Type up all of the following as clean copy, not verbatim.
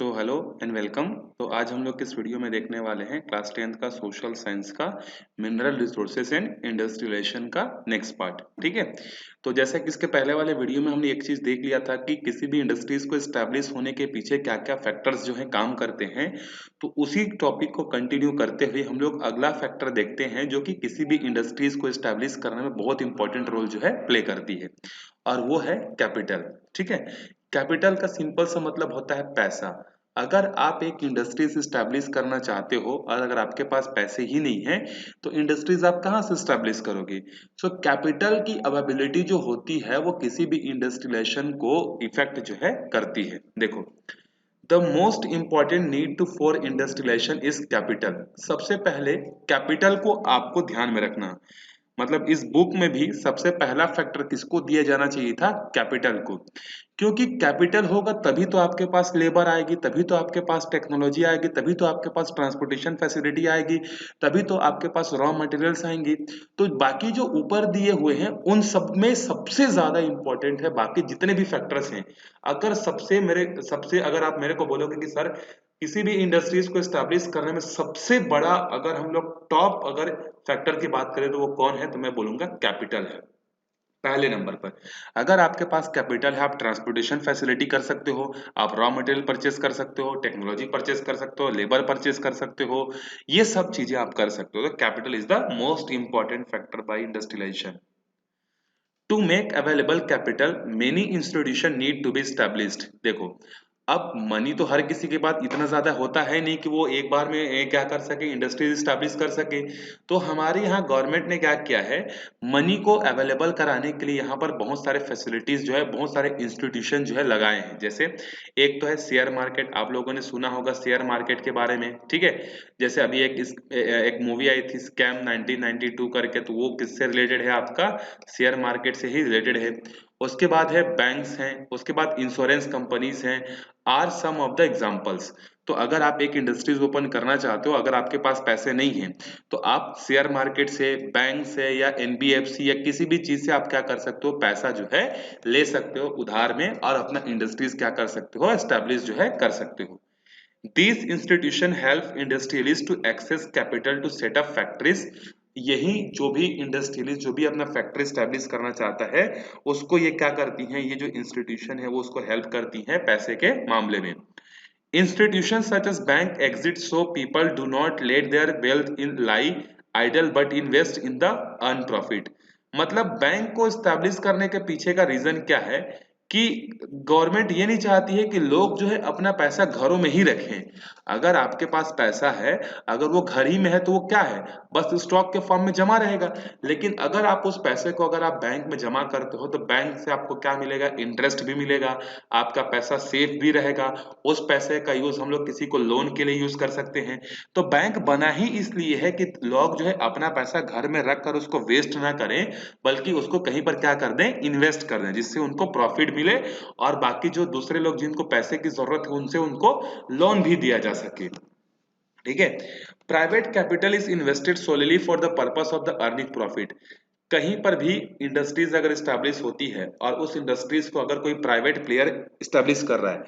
So hello and welcome. तो आज हम लोग किस वीडियो में देखने वाले हैं क्लास 10th का सोशल साइंस का मिनरल रिसोर्सेज एंड इंडस्ट्रियलाइजेशन का नेक्स्ट पार्ट। ठीक है, तो जैसा कि इसके पहले वाले वीडियो में हमने एक चीज देख लिया था कि किसी भी इंडस्ट्रीज को एस्टैब्लिश होने के पीछे क्या क्या फैक्टर्स जो है काम करते हैं। तो उसी टॉपिक को कंटिन्यू करते हुए हम लोग अगला फैक्टर देखते हैं जो कि किसी भी इंडस्ट्रीज को एस्टैब्लिश करने में बहुत इंपॉर्टेंट रोल जो है प्ले करती है, और वो है कैपिटल। ठीक है, कैपिटल का सिंपल सा मतलब होता है पैसा। अगर आप एक इंडस्ट्रीज स्टैब्लिश करना चाहते हो और अगर आपके पास पैसे ही नहीं है तो इंडस्ट्रीज आप कहाँ से स्टैब्लिश करोगे। सो कैपिटल की अवेलेबिलिटी जो होती है वो किसी भी इंडस्ट्रियलाइजेशन को इफेक्ट जो है करती है। देखो, the most important need to for industrialisation is capital. सबसे पहले कैपिटल को आपको ध्यान में रखना, मतलब इस बुक में भी सबसे पहला फैक्टर किसको दिया जाना चाहिए था, कैपिटल को। क्योंकि कैपिटल होगा तभी तो आपके पास लेबर आएगी, तभी तो आपके पास टेक्नोलॉजी आएगी, तभी तो आपके पास ट्रांसपोर्टेशन फैसिलिटी आएगी, तभी तो आपके पास रॉ मटेरियल्स आएंगी। तो बाकी जो ऊपर दिए हुए हैं उन सब में सबसे ज्यादा इंपॉर्टेंट है बाकी जितने भी फैक्टर्स हैं। अगर सबसे अगर आप मेरे को बोलोगे कि सर किसी भी इंडस्ट्रीज को एस्टैब्लिश करने में सबसे बड़ा अगर हम लोग टॉप अगर फैक्टर की बात करें तो वो कौन है, तो मैं बोलूंगा कैपिटल है पहले नंबर पर। अगर आपके पास कैपिटल है आप ट्रांसपोर्टेशन फैसिलिटी कर सकते हो, आप रॉ मटेरियल परचेस कर सकते हो, टेक्नोलॉजी परचेस कर सकते हो, लेबर परचेस कर सकते हो, ये सब चीजें आप कर सकते हो। तो capital is the most important factor by industrialisation. To make available capital many institution need to be established. देखो, अब मनी तो हर किसी के पास इतना ज्यादा होता है नहीं कि वो एक बार में क्या कर सके, इंडस्ट्रीज स्टैब्लिश कर सके। तो हमारे यहाँ गवर्नमेंट ने क्या किया है, मनी को अवेलेबल कराने के लिए यहाँ पर बहुत सारे फैसिलिटीज जो है, बहुत सारे इंस्टीट्यूशन जो है लगाए हैं। जैसे एक तो है शेयर मार्केट, आप लोगों ने सुना होगा शेयर मार्केट के बारे में। ठीक है, जैसे अभी एक मूवी आई थी स्कैम 1992 करके, तो वो किससे रिलेटेड है, आपका शेयर मार्केट से ही रिलेटेड है। उसके बाद है बैंक्स हैं, उसके बाद इंश्योरेंस कंपनीज हैं, are some of the examples. तो अगर आप एक इंडस्ट्रीज ओपन करना चाहते हो, अगर आपके पास पैसे नहीं हैं तो आप शेयर मार्केट से, बैंक से या एनबीएफसी या किसी भी चीज से आप क्या कर सकते हो, पैसा जो है ले सकते हो उधार में, और अपना इंडस्ट्रीज क्या कर सकते हो, एस्टेब्लिश जो है कर सकते हो। These institutions help industrialists to access capital to set up factories। यही जो भी इंडस्ट्रियलिस्ट जो भी अपना फैक्ट्री स्टैब्लिश करना चाहता है उसको ये क्या करती हैं, ये जो इंस्टीट्यूशन है वो उसको हेल्प करती हैं पैसे के मामले में। Institutions such as bank exist so people do not let their wealth in lie idle but invest in the earn profit। मतलब बैंक को स्टैब्लिश करने के पीछे का रीजन क्या है कि गवर्नमेंट ये नहीं चाहती है कि लोग जो है अपना पैसा घरों में ही रखें। अगर आपके पास पैसा है, अगर वो घर ही में है तो वो क्या है, बस स्टॉक के फॉर्म में जमा रहेगा। लेकिन अगर आप उस पैसे को अगर आप बैंक में जमा करते हो तो बैंक से आपको क्या मिलेगा, इंटरेस्ट भी मिलेगा, आपका पैसा सेफ भी रहेगा। उस पैसे का यूज हम लोग किसी को लोन के लिए यूज कर सकते हैं। तो बैंक बना ही इसलिए है कि लोग जो है अपना पैसा घर में रख कर उसको वेस्ट ना करें, बल्कि उसको कहीं पर क्या कर दें, इन्वेस्ट कर दें, जिससे उनको प्रॉफिट मिले और बाकी जो दूसरे लोग जिनको पैसे की जरूरत है उनसे उनको लोन भी दिया जा सके। ठीक है, private capital is invested सोलिली for the purpose of the earning profit. कहीं पर भी इंडस्ट्रीज अगर स्टैब्लिश होती है और उस इंडस्ट्रीज को अगर कोई प्राइवेट प्लेयर स्टैब्लिश कर रहा है,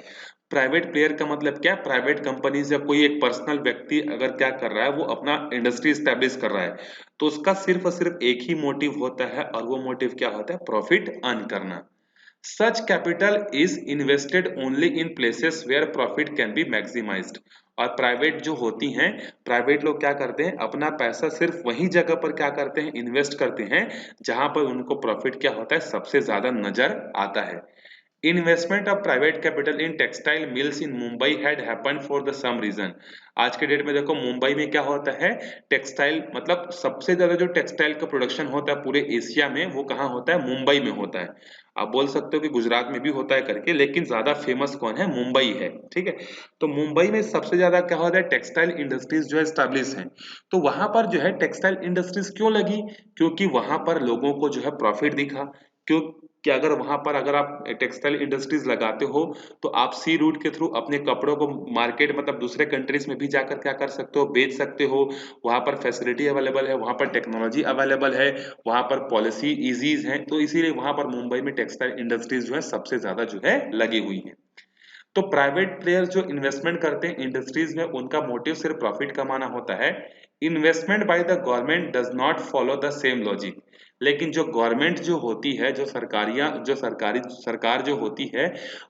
प्राइवेट प्लेयर का मतलब क्या, प्राइवेट कंपनीज या कोई एक पर्सनल व्यक्ति अगर क्या कर रहा है, वो अपना इंडस्ट्री स्टैब्लिश कर रहा है, तो उसका सिर्फ और सिर्फ एक ही मोटिव होता है, और वो मोटिव क्या होता है, प्रॉफिट अर्न करना। Such capital is invested only in places where profit can be maximised. और प्राइवेट जो होती हैं, प्राइवेट लोग क्या करते हैं, अपना पैसा सिर्फ वही जगह पर क्या करते हैं, इन्वेस्ट करते हैं जहां पर उनको प्रॉफिट क्या होता है, सबसे ज्यादा नजर आता है। Investment of private capital in textile mills in Mumbai had happened for the some reason. आज के डेट में देखो मुंबई में क्या होता है, टेक्सटाइल मतलब सबसे ज्यादा जो टेक्सटाइल का प्रोडक्शन होता है पूरे एशिया में वो कहाँ होता है, मुंबई में होता है। आप बोल सकते हो कि गुजरात में भी होता है करके, लेकिन ज्यादा फेमस कौन है, मुंबई है। ठीक है, तो मुंबई में सबसे ज्यादा क्या होता है, टेक्सटाइल इंडस्ट्रीज जो है स्टैब्लिश है। तो वहां पर जो है टेक्सटाइल इंडस्ट्रीज क्यों लगी, क्योंकि वहां पर लोगों को जो है प्रॉफिट दिखा। क्यों कि अगर वहां पर अगर आप टेक्सटाइल इंडस्ट्रीज लगाते हो तो आप सी रूट के थ्रू अपने कपड़ों को मार्केट मतलब दूसरे कंट्रीज में भी जाकर क्या कर सकते हो, बेच सकते हो। वहां पर फैसिलिटी अवेलेबल है, वहां पर टेक्नोलॉजी अवेलेबल है, वहां पर पॉलिसी इजीज हैं, तो इसीलिए वहां पर मुंबई में टेक्सटाइल इंडस्ट्रीज जो है सबसे ज्यादा जो है लगी हुई है। तो प्राइवेट प्लेयर जो इन्वेस्टमेंट करते हैं इंडस्ट्रीज में, उनका मोटिव सिर्फ प्रॉफिट कमाना होता है। Investment by the government does not follow the same logic. लेकिन जो गवर्नमेंट जो होती है, जो सरकार जो होती है,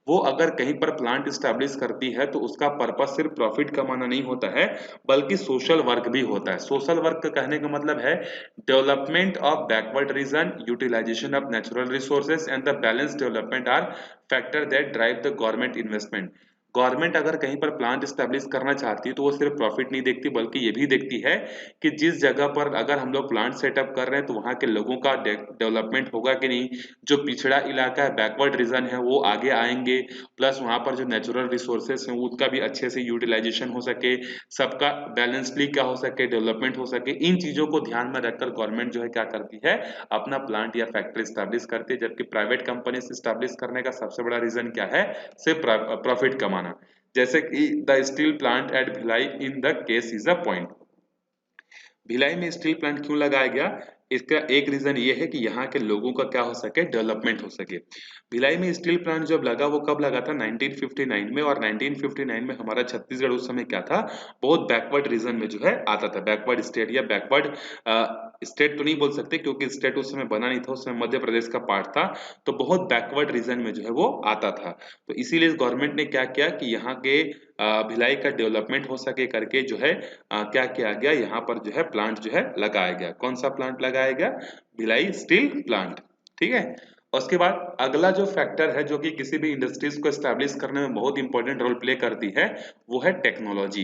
वो अगर कहीं पर प्लांट स्टैब्लिश करती है तो उसका पर्पस सिर्फ प्रॉफिट कमाना नहीं होता है, बल्कि सोशल वर्क भी होता है। सोशल वर्क का कहने का मतलब है development of backward region, utilisation of natural resources and the balance development are factor that drive the government investment. Government अगर कहीं पर प्लांट स्टैब्लिश करना चाहती है तो वो सिर्फ प्रॉफिट नहीं देखती, बल्कि ये भी देखती है कि जिस जगह पर अगर हम लोग प्लांट सेटअप कर रहे हैं तो वहाँ के लोगों का डेवलपमेंट होगा कि नहीं, जो पिछड़ा इलाका है, बैकवर्ड रीजन है, वो आगे आएंगे, प्लस वहाँ पर जो नेचुरल रिसोर्सेस हैं उसका भी अच्छे से यूटिलाइजेशन हो सके, सबका बैलेंसली क्या हो सके, डेवलपमेंट हो सके। इन चीजों को ध्यान में रखकर गवर्नमेंट जो है क्या करती है, अपना प्लांट या फैक्ट्री स्टैब्लिश करती है। जबकि प्राइवेट कंपनी से स्टैब्लिश करने का सबसे बड़ा रीजन क्या है, सिर्फ प्रॉफिट कमाना। जैसे कि the steel plant at Bhilai in the case is a point. Bhilai में स्टील प्लांट क्यों लगाया गया, इसका एक रीजन ये है कि यहाँ के लोगों का क्या हो सके, डेवलपमेंट हो सके। भिलाई में स्टील प्लांट जब लगा वो कब लगा था, 1959 में। और 1959 में हमारा छत्तीसगढ़ उस समय क्या था, बहुत बैकवर्ड रीजन में जो है आता था, बैकवर्ड स्टेट या बैकवर्ड स्टेट तो नहीं बोल सकते क्योंकि स्टेट उस समय बना नहीं था, उस समय मध्य प्रदेश का पार्ट था, तो बहुत बैकवर्ड रीजन में जो है वो आता था। तो इसीलिए गवर्नमेंट ने क्या किया कि यहाँ के भिलाई का डेवलपमेंट हो सके करके जो है क्या किया गया, यहाँ पर जो है प्लांट जो है लगाया गया। कौन सा प्लांट लगाया गया, भिलाई स्टील प्लांट। ठीक है। उसके बाद अगला जो फैक्टर है जो कि किसी भी इंडस्ट्रीज को एस्टैब्लिश करने में बहुत इंपॉर्टेंट रोल प्ले करती है, वो है टेक्नोलॉजी।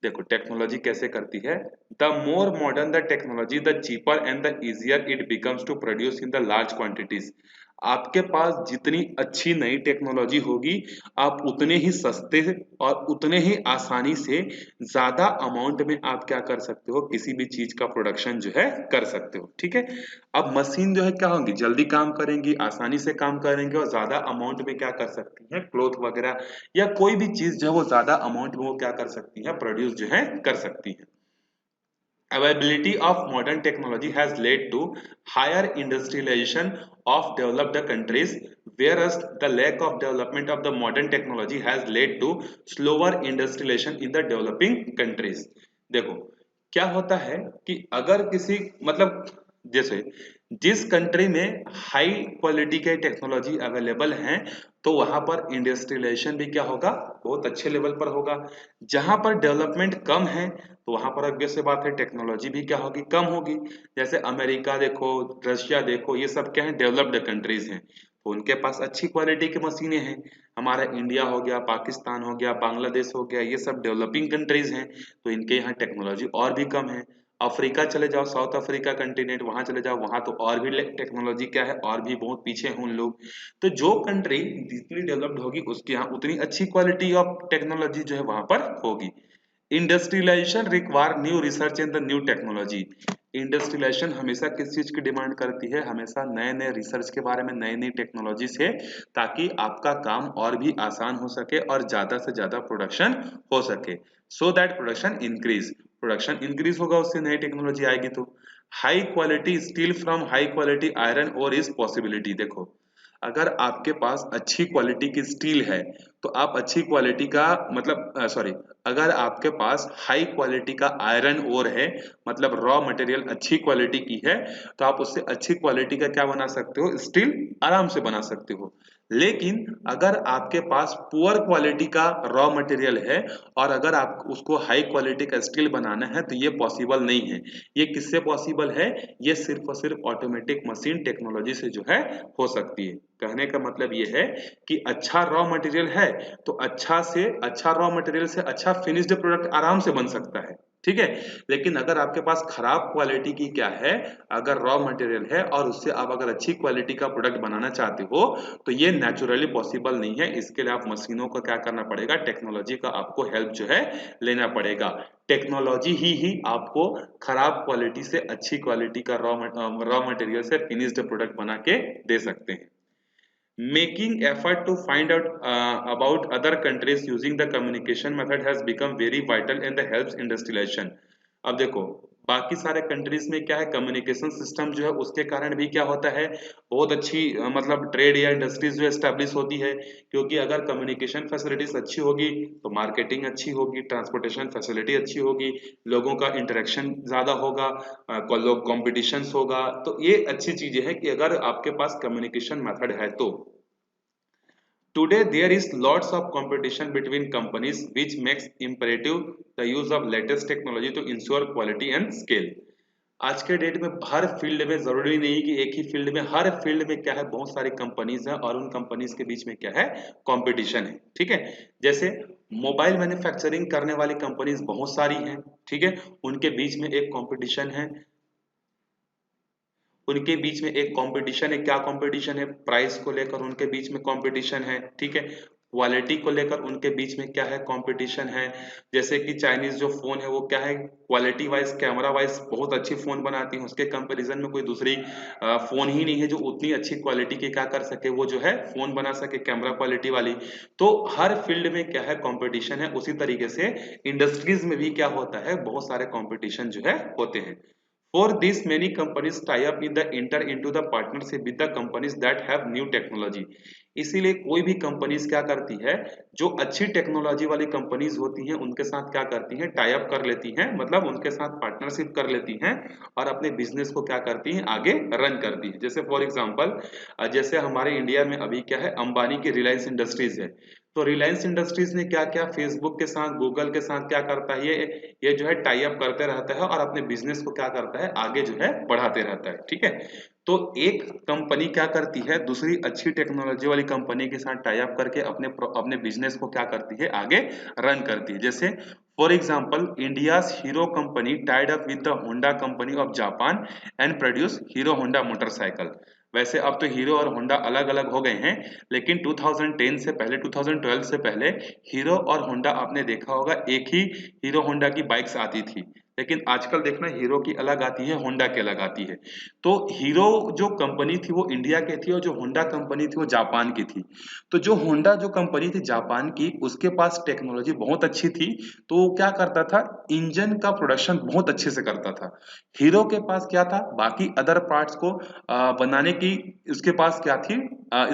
देखो टेक्नोलॉजी कैसे करती है, the more modern the technology the cheaper and the easier it becomes to produce in the large quantities. आपके पास जितनी अच्छी नई टेक्नोलॉजी होगी, आप उतने ही सस्ते और उतने ही आसानी से ज्यादा अमाउंट में आप क्या कर सकते हो, किसी भी चीज का प्रोडक्शन जो है कर सकते हो। ठीक है। अब मशीन जो है क्या होंगी, जल्दी काम करेंगी, आसानी से काम करेंगे और ज्यादा अमाउंट में क्या कर सकती है, क्लॉथ वगैरह या कोई भी चीज जो है वो ज्यादा अमाउंट में वो क्या कर सकती है, प्रोड्यूस जो है कर सकती है। Availability of modern technology has led to higher industrialization of developed countries, whereas the lack of development of the modern technology has led to slower industrialization in the developing countries. देखो क्या होता है कि अगर किसी मतलब जैसे जिस कंट्री में हाई क्वालिटी के टेक्नोलॉजी अवेलेबल हैं तो वहां पर इंडस्ट्रियलाइजेशन भी क्या होगा, बहुत अच्छे लेवल पर होगा। जहां पर डेवलपमेंट कम है तो वहां पर obvious सी बात है टेक्नोलॉजी भी क्या होगी, कम होगी। जैसे अमेरिका देखो, रशिया देखो, ये सब क्या है, डेवलप्ड कंट्रीज हैं, तो उनके पास अच्छी क्वालिटी की मशीनें हैं। हमारा इंडिया हो गया, पाकिस्तान हो गया, बांग्लादेश हो गया, ये सब डेवलपिंग कंट्रीज हैं, तो इनके यहाँ टेक्नोलॉजी और भी कम है। अफ्रीका चले जाओ, साउथ अफ्रीका कंटिनेंट, वहां चले जाओ, वहां तो और भी टेक्नोलॉजी क्या है, और भी बहुत पीछे हैं उन लोग। तो जो कंट्री जितनी डेवलप्ड होगी उसके यहाँ उतनी अच्छी क्वालिटी ऑफ टेक्नोलॉजी जो है वहां पर होगी। Industrialisation require new research in the new technology. Industrialisation हमेशा किस चीज की डिमांड करती है, हमेशा नए नए रिसर्च के बारे में, नई नई टेक्नोलॉजी से, ताकि आपका काम और भी आसान हो सके और ज्यादा से ज्यादा प्रोडक्शन हो सके। सो दैट प्रोडक्शन इंक्रीज होगा, उससे नई टेक्नोलॉजी आएगी। तो high quality steel from high quality iron और इज पॉसिबिलिटी। देखो अगर आपके पास अच्छी क्वालिटी की स्टील है तो आप अच्छी क्वालिटी का मतलब सॉरी, अगर आपके पास हाई क्वालिटी का आयरन ओर है, मतलब रॉ मटेरियल अच्छी क्वालिटी की है, तो आप उससे अच्छी क्वालिटी का क्या बना सकते हो, स्टील आराम से बना सकते हो। लेकिन अगर आपके पास पुअर क्वालिटी का रॉ मटेरियल है और अगर आप उसको हाई क्वालिटी का स्टील बनाना है तो ये पॉसिबल नहीं है। ये किससे पॉसिबल है, ये सिर्फ और सिर्फ ऑटोमेटिक मशीन टेक्नोलॉजी से जो है हो सकती है। कहने का मतलब ये है कि अच्छा रॉ मटेरियल है तो अच्छा रॉ मटेरियल से अच्छा फिनिश्ड प्रोडक्ट आराम से बन सकता है। ठीक है। लेकिन अगर आपके पास खराब क्वालिटी की क्या है, अगर रॉ मटेरियल है और उससे आप अगर अच्छी क्वालिटी का प्रोडक्ट बनाना चाहते हो तो ये नेचुरली पॉसिबल नहीं है। इसके लिए आप मशीनों का क्या करना पड़ेगा, टेक्नोलॉजी का आपको हेल्प जो है लेना पड़ेगा। टेक्नोलॉजी ही आपको खराब क्वालिटी से अच्छी क्वालिटी का रॉ मटेरियल से फिनिश्ड प्रोडक्ट बना के दे सकते हैं। Making effort to find out about other countries using the communication method has become very vital and helps industrialization. अब देखो बाकी सारे कंट्रीज में क्या है, कम्युनिकेशन सिस्टम जो है उसके कारण भी क्या होता है, बहुत अच्छी मतलब ट्रेड या इंडस्ट्रीज जो एस्टेब्लिश होती है, क्योंकि अगर कम्युनिकेशन फैसिलिटीज अच्छी होगी तो मार्केटिंग अच्छी होगी, ट्रांसपोर्टेशन फैसिलिटी अच्छी होगी, लोगों का इंटरेक्शन ज्यादा होगा, लोग कॉम्पिटिशन होगा। तो ये अच्छी चीजें हैं कि अगर आपके पास कम्युनिकेशन मेथड है तो। Today there is lots of competition between companies which makes imperative the use of latest technology to ensure quality and scale। आज के डेट में हर फील्ड में, जरूरी नहीं कि एक ही फील्ड में, हर फील्ड में क्या है, बहुत सारी कंपनीज हैं और उन कंपनीज के बीच में क्या है, कंपटीशन है। ठीक है, जैसे मोबाइल मैन्युफैक्चरिंग करने वाली कंपनीज बहुत सारी हैं, ठीक है, उनके बीच में एक कंपटीशन है, उनके बीच में एक कंपटीशन है। क्या कंपटीशन है, प्राइस को लेकर उनके बीच में कंपटीशन है, ठीक है, क्वालिटी को लेकर उनके बीच में क्या है, कंपटीशन है। जैसे कि चाइनीज जो फोन है वो क्या है, क्वालिटी वाइज, कैमरा वाइज बहुत अच्छी फोन बनाती है, उसके कंपैरिजन में कोई दूसरी फोन ही नहीं है जो उतनी अच्छी क्वालिटी की क्या कर सके, वो जो है फोन बना सके कैमरा क्वालिटी वाली। तो हर फील्ड में क्या है, कंपटीशन है। उसी तरीके से इंडस्ट्रीज में भी क्या होता है, बहुत सारे कंपटीशन जो है होते हैं। For this, many companies tie up in the enter into the partnership with the companies that have new technology। इसीलिए कोई भी कंपनीज क्या करती है, जो अच्छी टेक्नोलॉजी वाली कंपनीज होती हैं उनके साथ क्या करती हैं, टाई अप कर लेती हैं, मतलब उनके साथ पार्टनरशिप कर लेती हैं और अपने बिजनेस को क्या करती हैं, आगे रन करती हैं। जैसे फॉर एग्जांपल, जैसे हमारे इंडिया में अभी क्या है, अंबानी की रिलायंस इंडस्ट्रीज है। तो रिलायंस इंडस्ट्रीज ने क्या क्या, फेसबुक के साथ, गूगल के साथ क्या करता है, ये जो है टाई अप करते रहता है और अपने बिजनेस को क्या करता है, आगे जो है बढ़ाते रहता है। ठीक है, तो एक कंपनी क्या करती है, दूसरी अच्छी टेक्नोलॉजी वाली कंपनी के साथ टाई अप करके अपने अपने बिजनेस को क्या करती है, आगे रन करती है। जैसे for example, India's hero company tied up with the Honda company of Japan and produce hero Honda motorcycle. वैसे अब तो हीरो और होंडा अलग अलग हो गए हैं, लेकिन 2010 से पहले, 2012 से पहले हीरो और होंडा आपने देखा होगा एक ही हीरो होंडा की बाइक्स आती थी, लेकिन आजकल देखना हीरो की अलग आती है, होंडा की अलग आती है। तो हीरो जो कंपनी थी वो इंडिया की थी और जो होंडा कंपनी थी वो जापान की थी। तो जो होंडा जो कंपनी थी जापान की, उसके पास टेक्नोलॉजी बहुत अच्छी थी, तो वो क्या करता था, इंजन का प्रोडक्शन बहुत अच्छे से करता था। हीरो के पास क्या था, बाकी अदर पार्ट्स को बनाने की उसके पास क्या थी,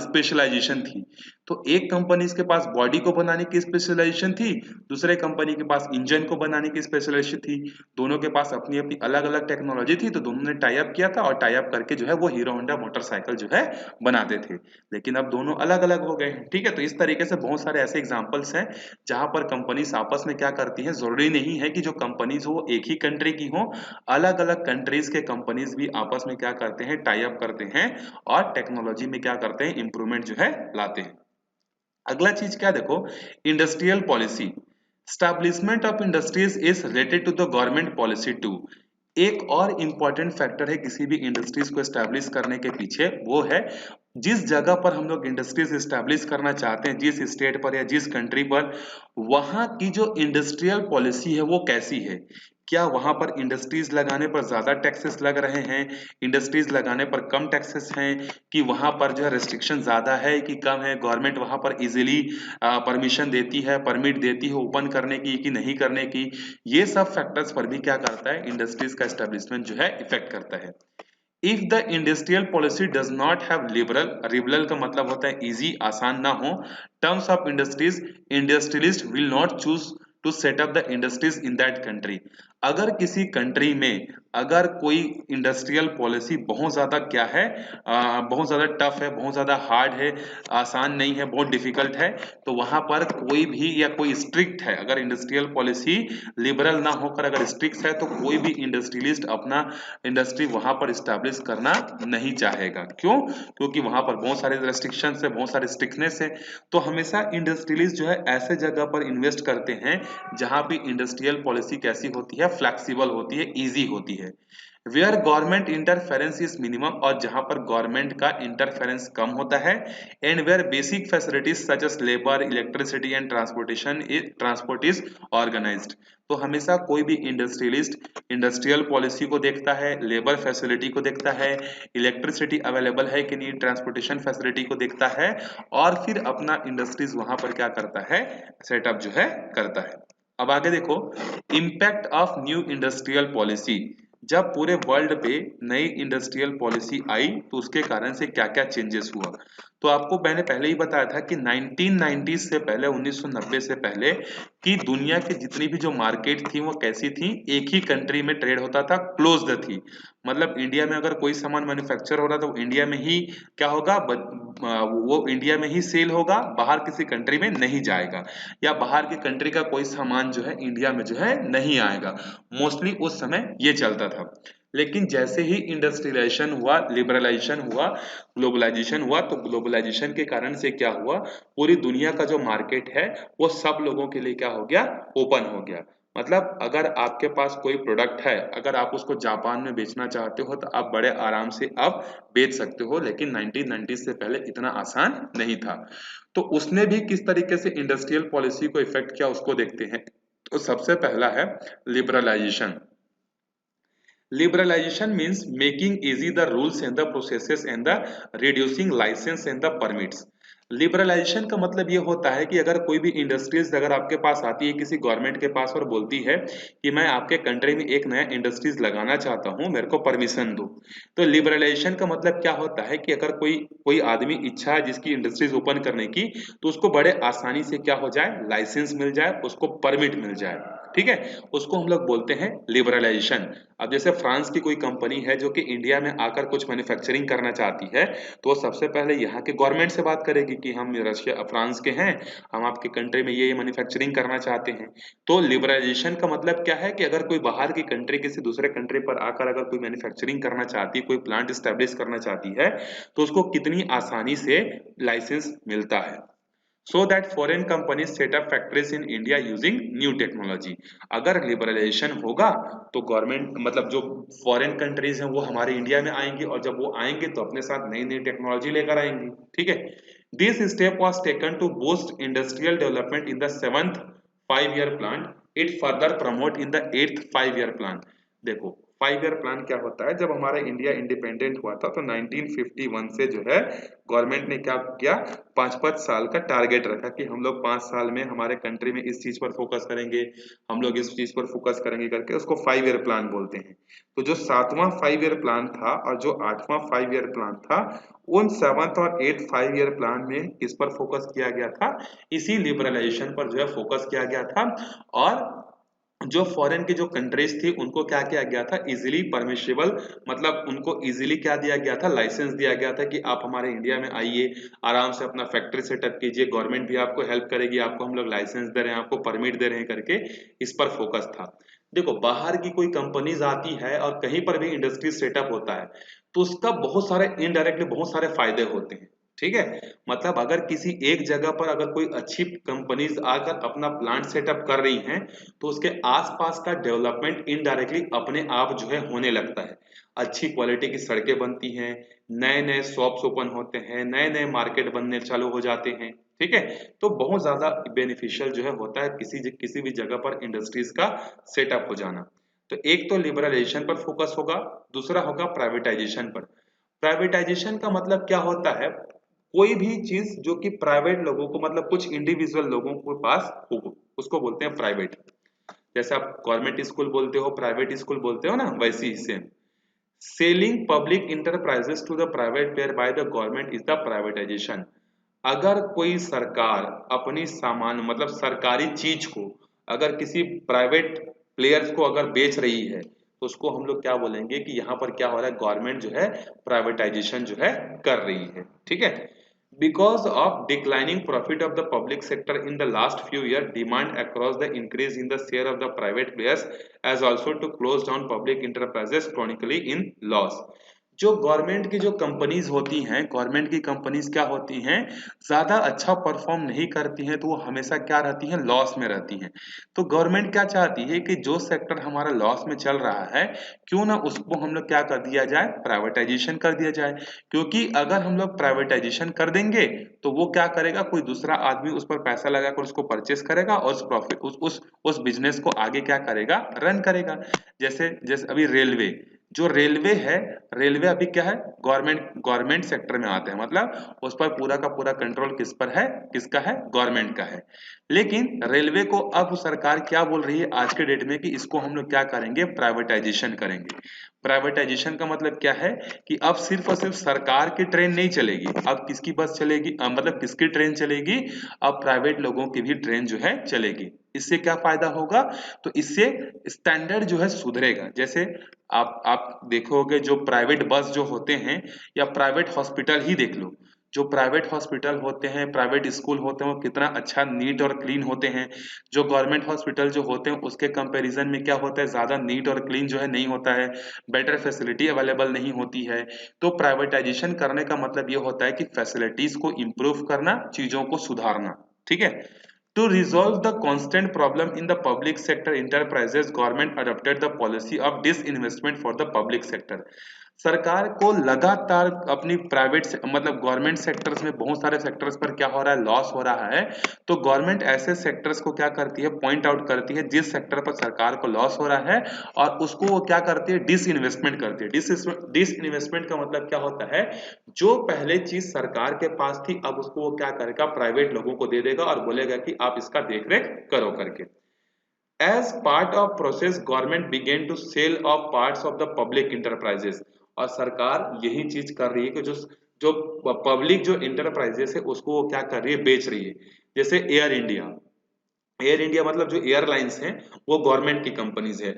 स्पेशलाइजेशन थी। तो एक कंपनी के पास बॉडी को बनाने की स्पेशलाइजेशन थी, दूसरे कंपनी के पास इंजन को बनाने की स्पेशलाइजेशन थी। दोनों के पास अपनी अपनी अलग अलग टेक्नोलॉजी थी, तो दोनों ने टाई अप किया था और टाई अप करके जो है वो हीरो होंडा मोटरसाइकिल जो है बनाते थे। लेकिन अब दोनों अलग अलग हो गए हैं। ठीक है, तो इस तरीके से बहुत सारे ऐसे एग्जांपल्स हैं जहां पर कंपनीज आपस में क्या करती हैं, जरूरी नहीं है कि जो कंपनीज हो एक ही कंट्री की हो, अलग अलग कंट्रीज के कंपनीज भी आपस में क्या करते हैं, टाई अप करते हैं और टेक्नोलॉजी में क्या करते हैं, इंप्रूवमेंट जो है लाते हैं। अगला चीज क्या देखो, industrial policy. Establishment of industries is related to the government policy too. एक और इंपॉर्टेंट फैक्टर है किसी भी इंडस्ट्रीज को एस्टैब्लिश करने के पीछे, वो है जिस जगह पर हम लोग इंडस्ट्रीज एस्टैब्लिश करना चाहते हैं, जिस स्टेट पर या जिस कंट्री पर, वहां की जो इंडस्ट्रियल पॉलिसी है वो कैसी है। क्या वहां पर इंडस्ट्रीज लगाने पर ज्यादा टैक्सेस लग रहे हैं, इंडस्ट्रीज लगाने पर कम टैक्सेस हैं, कि वहां पर जो है रेस्ट्रिक्शन ज्यादा है कि कम है, गवर्नमेंट वहां पर इजीली परमिशन देती है, परमिट देती है ओपन करने की कि नहीं करने की। ये सब फैक्टर्स पर भी क्या करता है, इंडस्ट्रीज का एस्टेब्लिशमेंट जो है इफेक्ट करता है। If the industrial policy does not have liberal, liberal का मतलब होता है इजी, आसान ना हो, terms of industries, industrialist will not choose to set up the industries in that country. अगर किसी कंट्री में अगर कोई इंडस्ट्रियल पॉलिसी बहुत ज्यादा क्या है, बहुत ज्यादा टफ है, बहुत ज्यादा हार्ड है, आसान नहीं है, बहुत डिफिकल्ट है, तो वहां पर कोई भी या कोई स्ट्रिक्ट है, अगर इंडस्ट्रियल पॉलिसी लिबरल ना होकर अगर स्ट्रिक्ट है, तो कोई भी इंडस्ट्रियलिस्ट अपना इंडस्ट्री वहां पर स्टैब्लिश करना नहीं चाहेगा। क्यों? क्योंकि वहां पर बहुत सारे रेस्ट्रिक्शन है, बहुत सारे स्ट्रिक्टनेस है। तो हमेशा इंडस्ट्रियलिस्ट जो है ऐसे जगह पर इन्वेस्ट करते हैं जहां भी इंडस्ट्रियल पॉलिसी कैसी होती है, फ्लेक्सिबल होती है, इजी होती है, where government interference is minimum, और जहां पर गवर्नमेंट का इंटरफेरेंस कम होता है, and where basic facilities such as labour, electricity and transport is organised. तो हमेशा कोई भी इंडस्ट्रियलिस्ट इंडस्ट्रियल पॉलिसी को देखता है, लेबर फैसिलिटी को देखता है, इलेक्ट्रिसिटी अवेलेबल है कि नहीं, ट्रांसपोर्टेशन फैसिलिटी को देखता है, और फिर अपना इंडस्ट्रीज वहां पर क्या करता है, सेटअप जो है करता है। अब आगे देखो, impact of new industrial policy. जब पूरे वर्ल्ड पे नई इंडस्ट्रियल पॉलिसी आई तो उसके कारण से क्या क्या चेंजेस हुआ। तो आपको मैंने पहले ही बताया था कि 1990 से पहले 1990 से पहले कि दुनिया की जितनी भी जो मार्केट थी वो कैसी थी, एक ही कंट्री में ट्रेड होता था, क्लोज्ड थी। मतलब इंडिया में अगर कोई सामान मैन्युफैक्चर हो रहा तो इंडिया में ही क्या होगा, वो इंडिया में ही सेल होगा, बाहर किसी कंट्री में नहीं जाएगा, या बाहर की कंट्री का कोई सामान जो है इंडिया में जो है नहीं आएगा। मोस्टली उस समय ये चलता था। लेकिन जैसे ही इंडस्ट्रियलाइजेशन हुआ, लिबरलाइजेशन हुआ, ग्लोबलाइजेशन हुआ, तो ग्लोबलाइजेशन के कारण से क्या हुआ, पूरी दुनिया का जो मार्केट है वो सब लोगों के लिए क्या हो गया, ओपन हो गया। मतलब अगर आपके पास कोई प्रोडक्ट है, अगर आप उसको जापान में बेचना चाहते हो तो आप बड़े आराम से अब बेच सकते हो, लेकिन 1990 से पहले इतना आसान नहीं था। तो उसने भी किस तरीके से इंडस्ट्रियल पॉलिसी को इफेक्ट किया उसको देखते हैं। तो सबसे पहला है liberalisation. Liberalization means making easy the rules and the processes and the reducing license and the permits. Liberalisation का मतलब ये होता है कि अगर कोई भी इंडस्ट्रीज अगर आपके पास आती है किसी गवर्नमेंट के पास और बोलती है कि मैं आपके कंट्री में एक नया इंडस्ट्रीज लगाना चाहता हूँ, मेरे को परमिशन दो। तो लिबरलाइजेशन का मतलब क्या होता है कि अगर कोई कोई आदमी इच्छा है जिसकी इंडस्ट्रीज ओपन करने की, तो उसको बड़े आसानी से क्या हो जाए, लाइसेंस मिल जाए, उसको परमिट मिल जाए। ठीक है, उसको हम लोग बोलते हैं लिबरलाइजेशन। अब जैसे फ्रांस की कोई कंपनी है जो कि इंडिया में आकर कुछ मैन्युफैक्चरिंग करना चाहती है, तो वो सबसे पहले यहाँ के गवर्नमेंट से बात करेगी कि हम रशिया फ्रांस के हैं, हम आपके कंट्री में ये मैन्युफैक्चरिंग करना चाहते हैं। तो लिबरलाइजेशन का मतलब क्या है कि अगर कोई बाहर की कंट्री किसी दूसरे कंट्री पर आकर अगर कोई मैन्युफैक्चरिंग करना चाहती है, कोई प्लांट स्टैब्लिश करना चाहती है, तो उसको कितनी आसानी से लाइसेंस मिलता है। So that foreign companies set up factories in India using new technology। अगर लिबरलाइजेशन होगा तो गवर्नमेंट मतलब जो फॉरेन कंट्रीज हैं वो हमारे इंडिया में आएंगी, और जब वो आएंगे तो अपने साथ नई नई टेक्नोलॉजी लेकर आएंगी। ठीक है, this step was taken to boost industrial development in the seventh 5 year plan। It further promote in the eighth 5 year plan। देखो 5 ईयर प्लान क्या होता है, जब हमारा इंडिया इंडिपेंडेंट हुआ था तो 1951 से जो है गवर्नमेंट ने क्या किया, 5-5 साल का टारगेट रखा कि हम लोग 5 साल में हमारे कंट्री में इस चीज पर फोकस करेंगे, हम लोग इस चीज पर फोकस करेंगे करके उसको 5 ईयर प्लान बोलते हैं। तो जो 7वां 5 ईयर प्लान था और जो 8वां 5 ईयर प्लान था, उन 7th और 8th 5 ईयर प्लान में किस पर फोकस किया गया था, इसी लिबरलाइजेशन पर जो है फोकस किया गया था। और जो फॉरेन की जो कंट्रीज थी उनको क्या किया गया था, इजीली परमिशिबल, मतलब उनको इजीली क्या दिया गया था, लाइसेंस दिया गया था कि आप हमारे इंडिया में आइए, आराम से अपना फैक्ट्री सेटअप कीजिए, गवर्नमेंट भी आपको हेल्प करेगी, आपको हम लोग लाइसेंस दे रहे हैं, आपको परमिट दे रहे हैं करके इस पर फोकस था। देखो बाहर की कोई कंपनीज आती है और कहीं पर भी इंडस्ट्री सेटअप होता है तो उसका बहुत सारे इनडायरेक्टली बहुत सारे फायदे होते हैं। ठीक है, मतलब अगर किसी एक जगह पर अगर कोई अच्छी कंपनीज आकर अपना प्लांट सेटअप कर रही हैं तो उसके आसपास का डेवलपमेंट इनडायरेक्टली अपने आप जो है होने लगता है। अच्छी क्वालिटी की सड़कें बनती हैं, नए नए शॉप्स ओपन होते हैं, नए नए मार्केट बनने चालू हो जाते हैं। ठीक है, तो बहुत ज्यादा बेनिफिशियल जो है होता है किसी भी जगह पर इंडस्ट्रीज का सेटअप हो जाना। तो एक तो लिबरलाइजेशन पर फोकस होगा, दूसरा होगा प्राइवेटाइजेशन पर। प्राइवेटाइजेशन का मतलब क्या होता है, कोई भी चीज जो कि प्राइवेट लोगों को मतलब कुछ इंडिविजुअल लोगों के पास हो उसको बोलते हैं प्राइवेट। जैसे आप गवर्नमेंट स्कूल बोलते हो, प्राइवेट स्कूल बोलते हो ना, वैसे ही same. Selling public enterprises to the private player by the government is the privatisation. अगर कोई सरकार अपनी सामान मतलब सरकारी चीज को अगर किसी प्राइवेट प्लेयर्स को अगर बेच रही है तो उसको हम लोग क्या बोलेंगे कि यहाँ पर क्या हो रहा है, गवर्नमेंट जो है प्राइवेटाइजेशन जो है कर रही है। ठीक है, because of declining profit of the public sector in the last few years, demand across the increase in the share of the private players as also to close down public enterprises chronically in loss। जो government की जो companies होती हैं, government की companies क्या होती हैं, ज्यादा अच्छा परफॉर्म नहीं करती हैं तो वो हमेशा क्या रहती हैं, लॉस में रहती हैं। तो गवर्नमेंट क्या चाहती है कि जो सेक्टर हमारा लॉस में चल रहा है क्यों ना उसको हम लोग क्या कर दिया जाए, प्राइवेटाइजेशन कर दिया जाए। क्योंकि अगर हम लोग प्राइवेटाइजेशन कर देंगे तो वो क्या करेगा, कोई दूसरा आदमी उस पर पैसा लगाकर उसको परचेस करेगा और उस प्रॉफिट उस बिजनेस को आगे क्या करेगा, रन करेगा। जैसे जैसे अभी रेलवे, जो रेलवे है, रेलवे अभी क्या है, गवर्नमेंट सेक्टर में आते हैं, मतलब उस पर पूरा का पूरा कंट्रोल किस पर है, किसका है, गवर्नमेंट का है। लेकिन रेलवे को अब सरकार क्या बोल रही है आज के डेट में कि इसको हम लोग क्या करेंगे, प्राइवेटाइजेशन करेंगे। प्राइवेटाइजेशन का मतलब क्या है कि अब सिर्फ और सिर्फ सरकार की ट्रेन नहीं चलेगी, अब किसकी बस चलेगी, मतलब किसकी ट्रेन चलेगी, अब प्राइवेट लोगों की भी ट्रेन जो है चलेगी। इससे क्या फायदा होगा, तो इससे स्टैंडर्ड जो है सुधरेगा। जैसे आप देखोगे जो प्राइवेट बस जो होते हैं या प्राइवेट हॉस्पिटल ही देख लो, जो प्राइवेट हॉस्पिटल होते हैं, प्राइवेट स्कूल होते हैं, वो कितना अच्छा नीट और क्लीन होते हैं। जो गवर्नमेंट हॉस्पिटल जो होते हैं उसके कंपैरिजन में क्या होता है, ज्यादा नीट और क्लीन जो है नहीं होता है, बेटर फैसिलिटी अवेलेबल नहीं होती है। तो प्राइवेटाइजेशन करने का मतलब ये होता है कि फैसिलिटीज को इम्प्रूव करना, चीजों को सुधारना, ठीक है। To resolve the constant problem in the public sector enterprises, government adopted the policy of disinvestment for the public sector. सरकार को लगातार अपनी प्राइवेट मतलब गवर्नमेंट सेक्टर्स में बहुत सारे सेक्टर्स पर क्या हो रहा है, लॉस हो रहा है। तो गवर्नमेंट ऐसे सेक्टर्स को क्या करती है, पॉइंट आउट करती है जिस सेक्टर पर सरकार को लॉस हो रहा है, और उसको वो क्या करती है, डिसइन्वेस्टमेंट करती है। डिसइन्वेस्टमेंट का मतलब क्या होता है, जो पहले चीज सरकार के पास थी अब उसको वो क्या करेगा, प्राइवेट लोगों को दे देगा और बोलेगा कि आप इसका देखरेख करो करके। As part of process, government began to sell off parts of the public enterprises. और सरकार यही चीज कर रही है कि जो जो पब्लिक जो इंटरप्राइजेस है उसको वो क्या कर रही है, बेच रही है। जैसे एयर इंडिया, एयर इंडिया मतलब जो एयरलाइंस हैं वो गवर्नमेंट की कंपनीज है।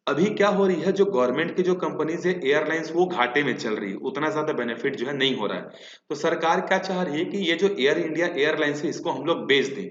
अभी क्या हो रही है, जो गवर्नमेंट की जो कंपनीज है एयरलाइंस वो घाटे में चल रही है, उतना ज्यादा बेनिफिट जो है नहीं हो रहा है। तो सरकार क्या चाह रही है कि ये जो एयर इंडिया एयरलाइंस है इसको हम लोग बेच दें।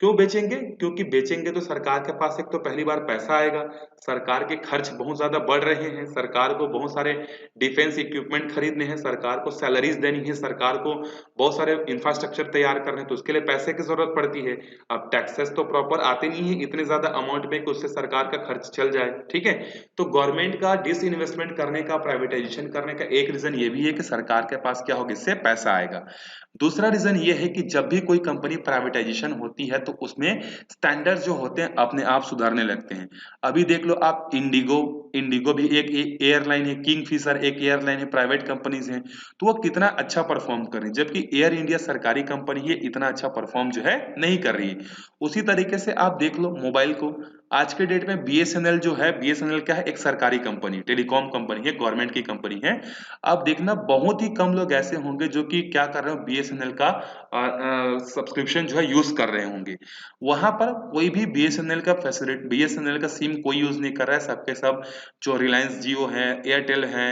क्यों बेचेंगे, क्योंकि बेचेंगे तो सरकार के पास एक तो पहली बार पैसा आएगा, सरकार के खर्च बहुत ज्यादा बढ़ रहे हैं, सरकार को बहुत सारे डिफेंस इक्विपमेंट खरीदने हैं, सरकार को सैलरीज देनी है, सरकार को बहुत सारे इंफ्रास्ट्रक्चर तैयार करने हैं, तो उसके लिए पैसे की जरूरत पड़ती है। अब टैक्सेस तो प्रॉपर आते नहीं है इतने ज्यादा अमाउंट में कि उससे सरकार का खर्च चल जाए, ठीक है। तो गवर्नमेंट का डिसइन्वेस्टमेंट करने का, प्राइवेटाइजेशन करने का एक रीजन ये भी है कि सरकार के पास क्या होगा, इससे पैसा आएगा। दूसरा रीजन ये है कि जब भी कोई कंपनी प्राइवेटाइजेशन होती है तो उसमें स्टैंडर्ड जो होते हैं अपने आप सुधारने लगते हैं। अभी देख लो आप, इंडिगो, इंडिगो भी एक एयरलाइन है, किंगफिशर एक एयरलाइन है, प्राइवेट कंपनीज हैं, तो वो कितना अच्छा परफॉर्म कर रही है, जबकि एयर इंडिया सरकारी कंपनी है, इतना अच्छा परफॉर्म जो है नहीं कर रही है। उसी तरीके से आप देख लो मोबाइल को, आज के डेट में बीएसएनएल जो है, बीएसएनएल क्या है, एक सरकारी कंपनी, टेलीकॉम कंपनी है, गवर्नमेंट की कंपनी है। अब देखना बहुत ही कम लोग ऐसे होंगे जो कि क्या कर रहे हो, बीएसएनएल का सब्सक्रिप्शन जो है यूज कर रहे होंगे। वहां पर कोई भी बीएसएनएल का फैसिलिटी, बीएसएनएल का सिम कोई यूज नहीं कर रहा है, सबके सब जो रिलायंस जियो है, एयरटेल है,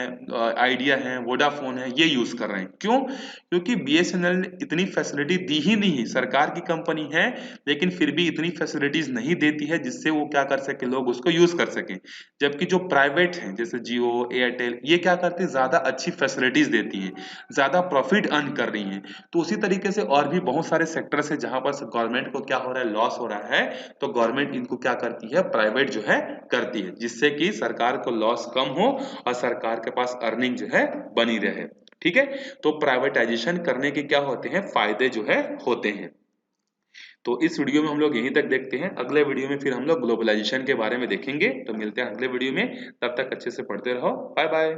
आइडिया है, वोडाफोन है, ये यूज कर रहे हैं। क्यों, क्योंकि बीएसएनएल ने इतनी फैसिलिटी दी ही नहीं है, सरकार की कंपनी है लेकिन फिर भी इतनी फैसिलिटीज नहीं देती है जिससे वो क्या कर सके, लोग उसको यूज कर सके। जबकि जो प्राइवेट हैं जैसे जियो, एयरटेल, ये क्या करते हैं, ज्यादा अच्छी फैसिलिटीज देती हैं, ज्यादा प्रॉफिट अर्न कर रही हैं। तो उसी तरीके से और भी बहुत सारे सेक्टर्स है जहां पर गवर्नमेंट को क्या हो रहा है, लॉस हो रहा है, तो गवर्नमेंट इनको क्या करती है, प्राइवेट जो है करती है, जिससे कि सरकार को लॉस कम हो और सरकार के पास अर्निंग जो है बनी रहे, ठीक है। तो प्राइवेटाइजेशन करने के क्या होते हैं, फायदे जो है होते हैं। तो इस वीडियो में हम लोग यहीं तक देखते हैं, अगले वीडियो में फिर हम लोग ग्लोबलाइजेशन के बारे में देखेंगे। तो मिलते हैं अगले वीडियो में, तब तक अच्छे से पढ़ते रहो, बाय बाय।